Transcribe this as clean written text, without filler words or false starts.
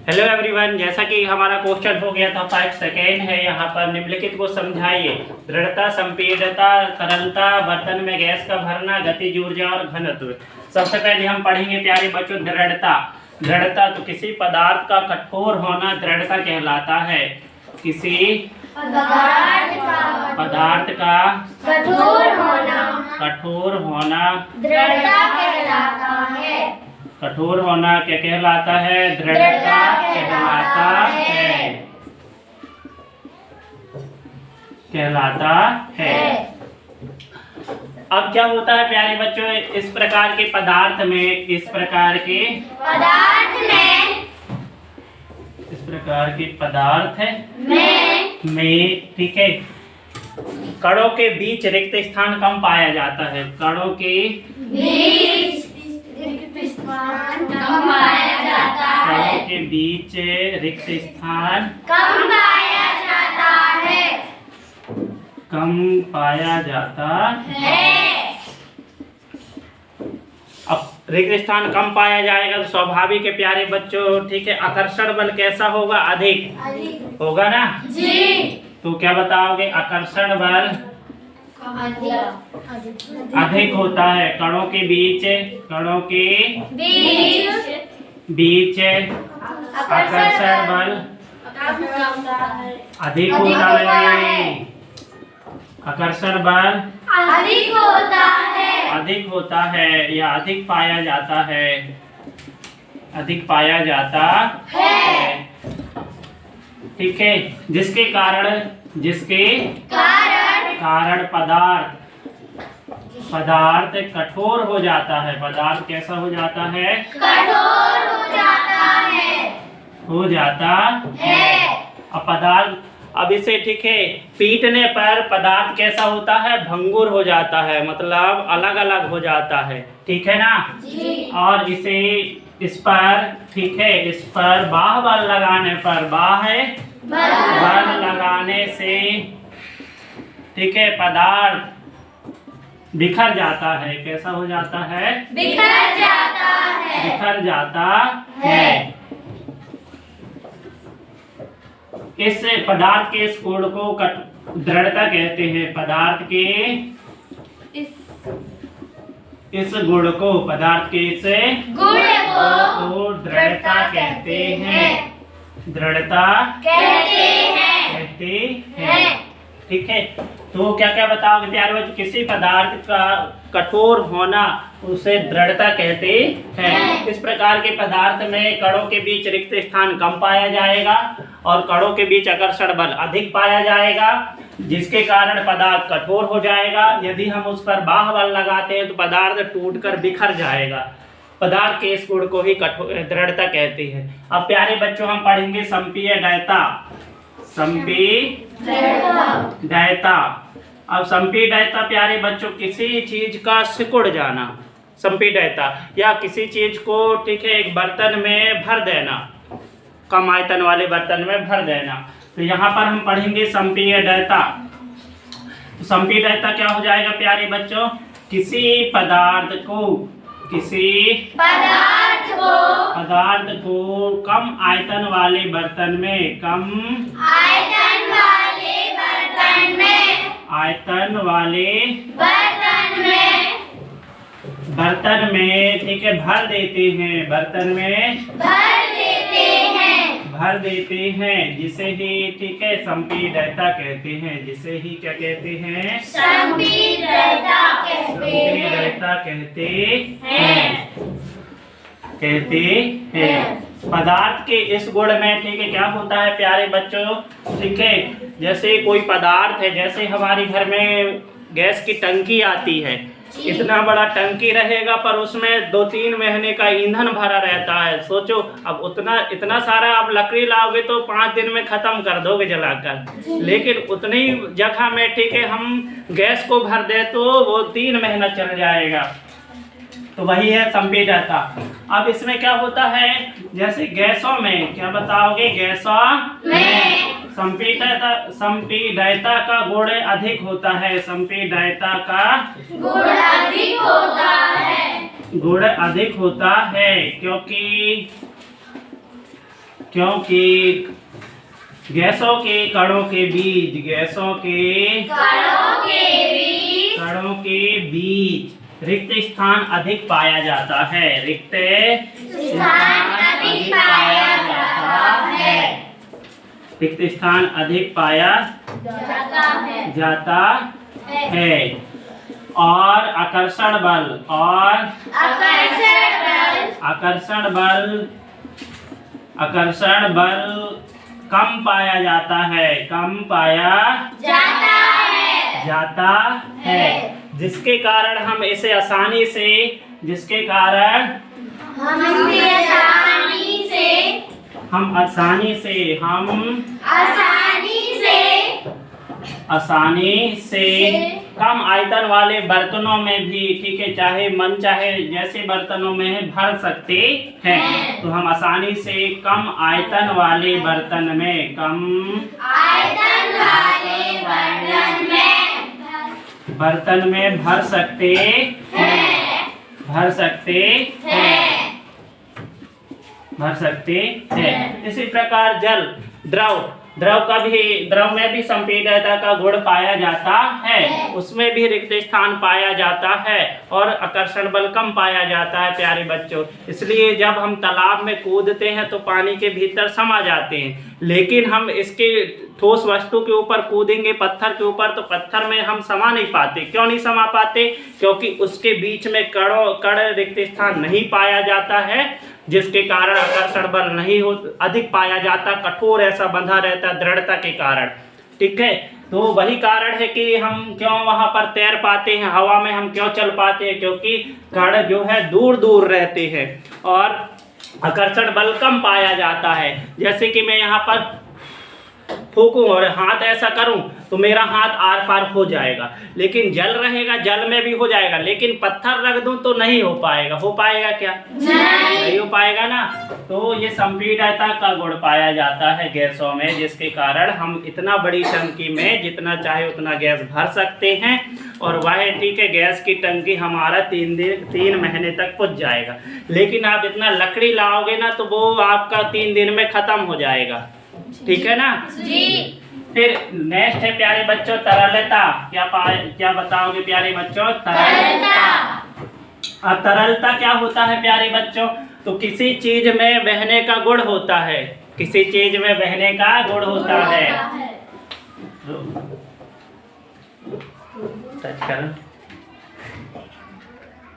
Hello everyone, जैसा कि हमारा क्वेश्चन हो गया था 5 सेकेंड है। यहाँ पर निम्नलिखित को समझाइए। दृढ़ता, संपीड़ितता, तरलता, बर्तन में गैस का भरना, गतिज ऊर्जा और घनत्व। सबसे पहले हम पढ़ेंगे प्यारे बच्चों दृढ़ता। दृढ़ता तो किसी पदार्थ का कठोर होना दृढ़ता कहलाता है। किसी पदार्थ का कठोर होना दृढ़ता कहलाता है। कठोर होना क्या कहलाता है? दृढ़ता कहलाता है। अब क्या होता है प्यारे बच्चों, इस प्रकार के पदार्थ में ठीक है, कणों के बीच रिक्त स्थान कम पाया जाता है। कणों के बीच रिक्त स्थान कम पाया जाता है। अब रिक्त स्थान कम पाया जाएगा तो स्वाभाविक है प्यारे बच्चों, ठीक है, आकर्षण बल कैसा होगा? अधिक होगा ना जी। तो क्या बताओगे? आकर्षण बल अधिक होता है। कणों के बीच आकर्षण बल अधिक होता है। आकर्षण बल अधिक होता है या अधिक पाया जाता है। ठीक है, जिसके कारण पदार्थ कठोर हो जाता है। पदार्थ कैसा हो जाता है? कठोर हो जाता है। अब पदार्थ, अब इसे ठीक है, पीटने पर पदार्थ कैसा होता है? भंगुर हो जाता है, मतलब अलग अलग हो जाता है। ठीक है ना जी। और इस पर ठीक है, इस पर बाह्य बल लगाने पर बल लगाने से ठीक है, पदार्थ बिखर जाता है। कैसा हो जाता है? बिखर जाता है। इस पदार्थ के इस गुण को दृढ़ता कहते हैं। पदार्थ के इस गुण को दृढ़ता कहते हैं। ठीक है, तो क्या क्या बताओगे प्यारे बच्चों? किसी पदार्थ का कठोर होना उसे दृढ़ता कहते हैं। इस प्रकार के पदार्थ में कणों के बीच रिक्त स्थान कम पाया जाएगा और कणों के बीच आकर्षण बल अधिक पाया जाएगा, जिसके कारण पदार्थ कठोर हो जाएगा। यदि हम उस पर बाह्य बल लगाते हैं तो पदार्थ टूटकर बिखर जाएगा। पदार्थ के इस गुण को ही दृढ़ता कहते हैं। अब प्यारे बच्चों हम पढ़ेंगे संपीड़ितता। अब संपीड़ितता प्यारे बच्चों किसी चीज का सिकुड़ जाना। संपीड़ितता या किसी चीज को ठीक है, एक बर्तन में भर देना, कम आयतन वाले बर्तन में भर देना। तो यहाँ पर हम पढ़ेंगे संपीड़ितता। तो संपीड़ितता क्या हो जाएगा प्यारे बच्चों? किसी पदार्थ को कम आयतन वाले बर्तन में ठीक है, भर देते हैं, जिसे ही ठीक है संपीड़ितता कहते हैं। जिसे ही क्या कहते हैं? संपीड़ितता कहते हैं। पदार्थ के इस गुण में ठीक है क्या होता है प्यारे बच्चों? ठीक है, जैसे कोई पदार्थ है, जैसे हमारे घर में गैस की टंकी आती है, इतना बड़ा टंकी रहेगा पर उसमें 2-3 महीने का ईंधन भरा रहता है। सोचो, अब इतना सारा आप लकड़ी लाओगे तो 5 दिन में खत्म कर दोगे जलाकर, लेकिन उतनी जगह में ठीक है हम गैस को भर दे तो वो 3 महीना चल जाएगा। तो वही है संपीड़ितता। अब इसमें क्या होता है? जैसे गैसों में क्या बताओगे? गैसों में संपीड़ितता का गुण अधिक होता है। संपीड़ितता का गुण अधिक होता है क्योंकि क्योंकि गैसों के कणों के बीच कणों के बीच रिक्त स्थान अधिक पाया जाता है। रिक्त स्थान अधिक पाया जाता है। और आकर्षण बल कम पाया जाता है। जिसके कारण हम इसे आसानी से कम आयतन वाले बर्तनों में भी, ठीक है, चाहे मन चाहे जैसे बर्तनों में भर सकते हैं। तो हम आसानी से कम आयतन वाले बर्तन में भर सकते हैं। इसी प्रकार जल द्रव में भी संपीड्यता का गुण पाया जाता है, उसमें भी रिक्त स्थान पाया जाता है और आकर्षण बल कम पाया जाता है प्यारे बच्चों। इसलिए जब हम तालाब में कूदते हैं तो पानी के भीतर समा जाते हैं, लेकिन हम इसके ठोस वस्तु के ऊपर कूदेंगे, पत्थर के ऊपर, तो पत्थर में हम समा नहीं पाते। क्यों नहीं समा पाते? क्योंकि उसके बीच में कण रिक्त स्थान नहीं पाया जाता है, जिसके कारण आकर्षण बल नहीं अधिक पाया जाता, कठोर ऐसा बंधा रहता दृढ़ता के कारण। ठीक है, तो वही कारण है कि हम क्यों वहां पर तैर पाते हैं, हवा में हम क्यों चल पाते हैं, क्योंकि कण जो है दूर दूर रहते हैं और आकर्षण बल कम पाया जाता है। जैसे कि मैं यहाँ पर फूकूं और हाथ ऐसा करूं तो मेरा हाथ आर पार हो जाएगा, लेकिन जल रहेगा, जल में भी हो जाएगा, लेकिन पत्थर रख दूं तो नहीं हो पाएगा। हो पाएगा क्या? नहीं हो पाएगा ना। तो ये संपीड्यता का गुण पाया जाता है गैसों में, जिसके कारण हम इतना बड़ी टंकी में जितना चाहे उतना गैस भर सकते हैं। और वह, ठीक है, गैस की टंकी हमारा 3 महीने तक पहुंच जाएगा। लेकिन आप इतना लकड़ी लाओगे ना तो वो आपका 3 दिन में खत्म हो जाएगा। ठीक है ना जी। फिर नेक्स्ट है प्यारे बच्चों तरलता। क्या बताओगे प्यारे बच्चों? तरलता। अब तरलता क्या होता है प्यारे बच्चों? तो किसी चीज में बहने का गुण होता है, किसी चीज में बहने का गुण होता है। टच करो।